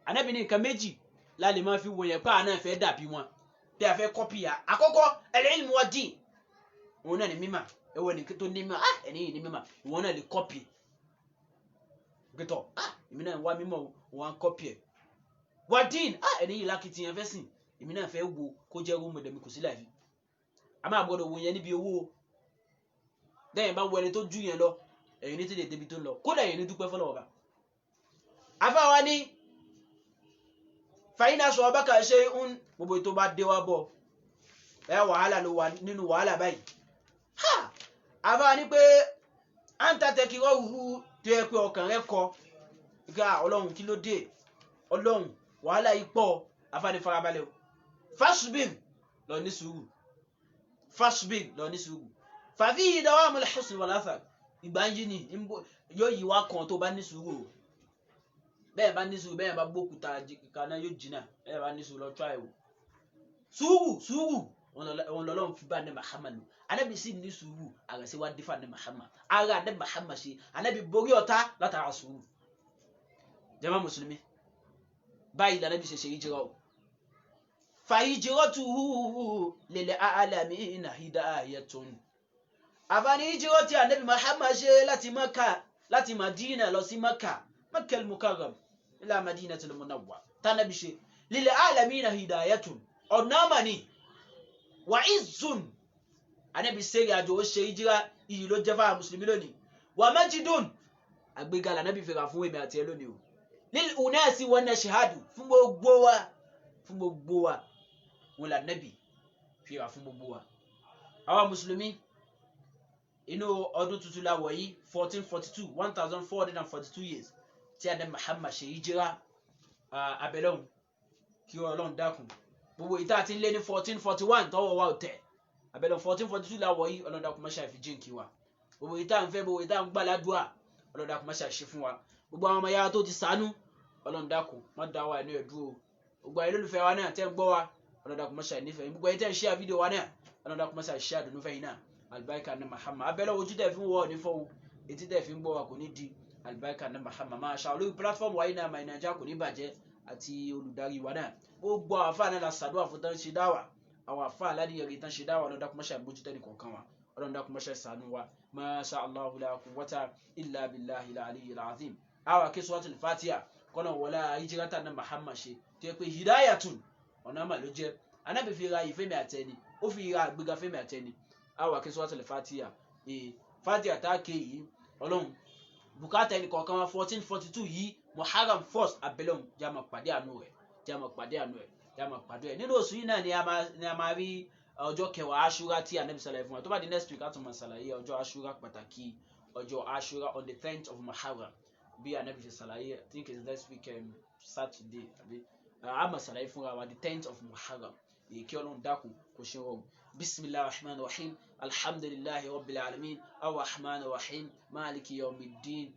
Ànábì ní nǹkan méjì la lè máa fi wò yẹn pé àná fẹ́ dàbí wọn bí a fẹ́ kọ́pì ya àkọ́kọ́ al-ilm wa din òun náà ni mímọ̀ ẹwọ ní tó ní mímọ̀ ẹni yìí ní mímọ̀ ìwọ náà lè kọ́pì gbẹtọ̀ èmi náà wá mímọ̀ wọn kọ́pì ẹ̀ wa din ẹni yìí lákìtìyàn fẹ́ sìn èmi náà fẹ́ wo kó jẹ́ owó mọ̀dẹ̀mí kò sí láìfi a máa gbọ́dọ̀ wo yẹn níbi owó dẹ́yìn bá wọ ẹni tó ju yẹn lọ ẹ̀yìn ní tètè débi tó lọ kódà ẹ̀yìn ní dúpẹ́ fọlọ́wọ́ bá afáwa ní fàyínà sọ ọba kà ṣe ń gbogbo tó bá dé wá bọ̀ ẹ wàhálà ló wà nínú wàhálà báyìí afáwa ní pé à ń tàtẹ́ kí wọ́n hu tó yẹ pé ọkàn rẹ kọ gá ọlọ́run kí ló dé ọlọ́run wàhálà yìí pọ̀ afáwa ní farabalẹ̀ o fasbir lọ ní sùúrù fasbir lọ ní sùúrù fàfi dawamul husn wal athar ìgbà ń yí ni yóò yí wá kan tó bá ní sùúrù o bẹ́ẹ̀ bá ní sùúrù bẹ́ẹ̀ bá gbókúta kaná yóò jìnnà bẹ́ẹ̀ bá ní sùúrù lọ try o sùúrù wọn lọ́lọ́run fi bá ní Muhammad Ànábì sì ní sùúrù àrẹ̀sẹ̀ wá dífà ní Muhammad ara ní Muhammad ṣe Ànábì borí ọ̀tá látara sùúrù jàmá mùsùlùmí báyìí l'Ànábì ṣe hijira o fahijratuhu lil alamina hidayatun àfààní hijira tí Ànábì Muhammad ṣe láti Mákà láti Madina lọ sí Mákà Makkah al-Mukarram ila Madinatul Munawwar tánàbí ṣe lil alamina hidayatun ọ̀nàmà wa izzun Ànábì ṣe ìrìnàjò ó ṣe hijira iyì ló jẹ́ fáwọn mùsùlùmí lónìí wa majidun àgbéga l'Ànábì fẹ́ra fún èmi àti ẹ lónìí o lil unasi wa nashhadu fún gbogbo wa wọn l'Ànábì fẹ́ra fún gbogbo wa àwa mùsùlùmí inú ọdún tuntun la wọ̀ yìí 1442 1442 years tí Ànábì Muhammad ṣe hijira abẹ́lọ́hun kí Ọlọ́run dákun gbogbo ìta ti ń lé ní 1441 tọ́wọ́ wa ò tẹ̀ abẹ́lọ́hun 1442 la wọ̀ yìí Ọlọ́run dákun má ṣe fi jíǹkí wa gbogbo ìta ń fẹ́ gbogbo ìta ń gbà ládùúà Ọlọ́run dákun má ṣe ṣe fún wa gbogbo àwọn ọmọ yàrá tó ti ṣàánú Ọlọ́run dákun má dá wa inú ẹ̀ dúró gbogbo ayé lólùfẹ́ wa náà tẹ́ ń gbọ́ wa Ọlọ́run dákun má ṣe nífẹ̀ẹ́ gbogbo ayé tẹ́ ń share fídíò wa náà Ọlọ́run dákun má ṣe share àdùnnú fẹ́yìn náà albarka ní Muhammad abẹ́lẹ̀ ojú tẹ́ fi ń wọ́ ní fọ́wọ́ etí tẹ́ fi ń gbọ́ wa kò ní di albarka ní Muhammad máa ṣe olórí platform wáyé náà My Naija kò ní bàjẹ́ àti olùdarí wa náà gbogbo àwọn afáà náà la ṣàdúrà fún tán ṣe dáwà àwọn afáà aládìyẹrì tán ṣe dáwà Ọlọ́run dákun má ṣe àbójútó ní kọ̀ọ̀kan wa Ọlọ́run dákun má ṣe ṣàánú wa masha Allahu la quwwata illa billahi al-aliyyil azim àwa kí suratul Fatiha kọ́nà wọlá hijirata ní Muhammad ṣe tó yẹ pé hidayatun ọ̀nà mà ló jẹ́ Ànábì fi ra ìfẹ́mi àtẹni ó fi ra àgbéga fẹ́mi àtẹni àwa kí suratul Fatiha Fatiha tá a ké yìí Ọlọ́run bùkátà ẹnì kọ̀ọ̀kan wa 1442 yìí Muharram 1st abẹ́lọ́hun já máa pàdé àánú rẹ̀ nínú oṣù yìí náà ni a máa rí ọjọ́ kẹwàá Ashura tí Ànábì ṣàlàyé fún wa tó bá di next week a tún máa ṣàlàyé ọjọ́ Ashura pàtàkì ọjọ́ Ashura on the 10th of Muharram bí Ànábì ṣe ṣàlàyé I think it's next week Saturday àbí a máa ṣàlàyé fúnra wa the 10th of Muharram kí Ọlọ́run dákun kó ṣe rọrùn bismillahir rahmanir rahim alhamdulillahi rabbil alamin arrahmanir rahim maliki yawmiddin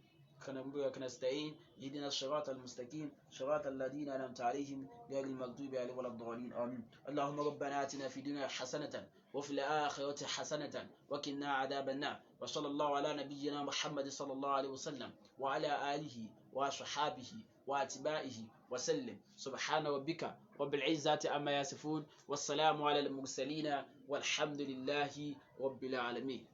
كنعبدك ونستعين اهدنا الصراط المستقيم صراط الذين أنعمت عليهم غير المغضوب عليهم ولا الضالين آمين اللهم ربنا آتنا في الدنيا حسنة وفي الآخرة حسنة وقنا عذاب النار وصلى الله على نبينا محمد صلى الله عليه وسلم وعلى آله وصحابه واتباعه وسلم سبحان ربك رب العزة عما يصفون والسلام على المرسلين والحمد لله رب العالمين.